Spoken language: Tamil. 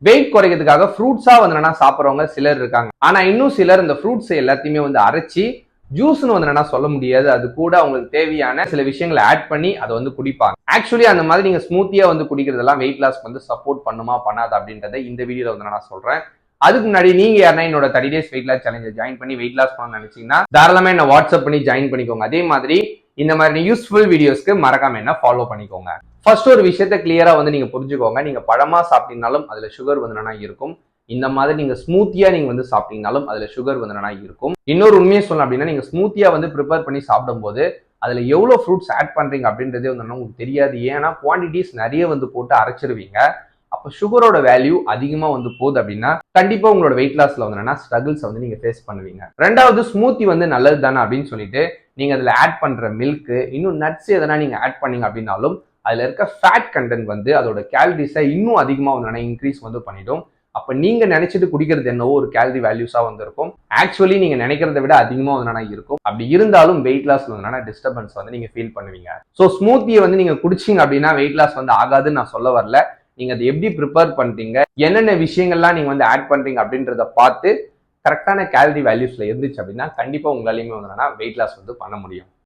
வெயிட் குறைக்கிறதுக்காக ஃப்ரூட்ஸா வந்து சாப்பிட்றவங்க சிலர் இருக்காங்க. ஆனா இன்னும் சிலர் இந்த ஃப்ரூட்ஸ் எல்லாத்தையுமே வந்து அரைச்சி ஜூஸ்னு வந்து சொல்ல முடியாது, அது கூட அவங்களுக்கு தேவையான சில விஷயங்களை ஆட் பண்ணி அதை வந்து குடிப்பாங்க. ஆக்சுவலி அந்த மாதிரி நீங்க ஸ்மூத்தியா வந்து குடிக்கிறதெல்லாம் வெயிட் லாஸ் வந்து சப்போர்ட் பண்ணுமா பண்ணாது அப்படின்றத இந்த வீடியோல வந்து நான் சொல்றேன். அதுக்கு முன்னாடி நீங்க யாருன்னா என்னோட 30 days வெயிட் லாஸ் சேலஞ்சை ஜாயின் பண்ணி வெயிட் லாஸ் பண்ண நினைச்சீங்கன்னா தாராளமா என்ன வாட்ஸ்அப் பண்ணி ஜாயின் பண்ணிக்கோங்க. அதே மாதிரி இந்த மாதிரி யூஸ்ஃபுல் வீடியோஸ்க்கு மறக்காம என்ன ஃபாலோ பண்ணிக்கோங்க. ஃபர்ஸ்ட் ஒரு விஷயத்த கிளியரா வந்து நீங்க புரிஞ்சுக்கோங்க. நீங்க பழமா சாப்பிட்டீங்கனாலும் அதுல சுகர் வந்து இருக்கும். இந்த மாதிரி நீங்க ஸ்மூத்தியா நீங்க வந்து சாப்பிட்டீங்கனாலும் அதுல சுகர் வந்து இருக்கும். இன்னொரு உண்மையை சொல்லணும் அப்படின்னா நீங்க ஸ்மூத்தியா வந்து ப்ரிப்பேர் பண்ணி சாப்பிடும் போது அதுல எவ்வளவு ஃப்ரூட்ஸ் ஆட் பண்றீங்க அப்படின்றதே வந்து உங்களுக்கு தெரியாது. ஏன்னா குவான்டிட்டிஸ் நிறைய வந்து போட்டு அரைச்சிருவீங்க. அப்ப சுகரோட வேல்யூ அதிகமா வந்து போகுது அப்படின்னா கண்டிப்பா உங்களோட வெயிட் லாஸ்ல வந்து ஸ்ட்ரகிள்ஸ் வந்து நீங்க ஃபேஸ் பண்ணுவீங்க. ரெண்டாவது, ஸ்மூத்தி வந்து நல்லது தானே அப்படின்னு சொல்லிட்டு நீங்க அதுல ஆட் பண்ற மில்க் இன்னும் நட்ஸ் எதனா நீங்க ஆட் பண்ணீங்க அப்படின்னாலும் அதுல இருக்க ஃபேட் கண்டென்ட் வந்து அதோட கேலரிஸை இன்னும் அதிகமா வந்து இன்க்ரீஸ் வந்து பண்ணிடும். அப்ப நீங்க நினைச்சிட்டு குடிக்கிறது என்னவோ ஒரு கேலரி வேல்யூஸா வந்து இருக்கும். ஆக்சுவலி நீங்க நினைக்கிறத விட அதிகமா வந்து இருக்கும். அப்படி இருந்தாலும் வெயிட் லாஸ் வந்து டிஸ்டர்பன்ஸ் வந்து நீங்க ஃபீல் பண்ணுவீங்க. ஸோ ஸ்மூத்தியை வந்து நீங்க குடிச்சீங்க அப்படின்னா வெயிட் லாஸ் வந்து ஆகாதுன்னு நான் சொல்ல வரல. நீங்க அதை எப்படி ப்ரிப்பேர் பண்றீங்க, என்னென்ன விஷயங்கள்லாம் நீங்க வந்து ஆட் பண்றீங்க அப்படின்றத பார்த்து கரெக்டான கேலரி வேல்யூஸ்ல இருந்துச்சு அப்படின்னா கண்டிப்பா உங்களாலையுமே வந்து வெயிட் லாஸ் வந்து பண்ண முடியும்.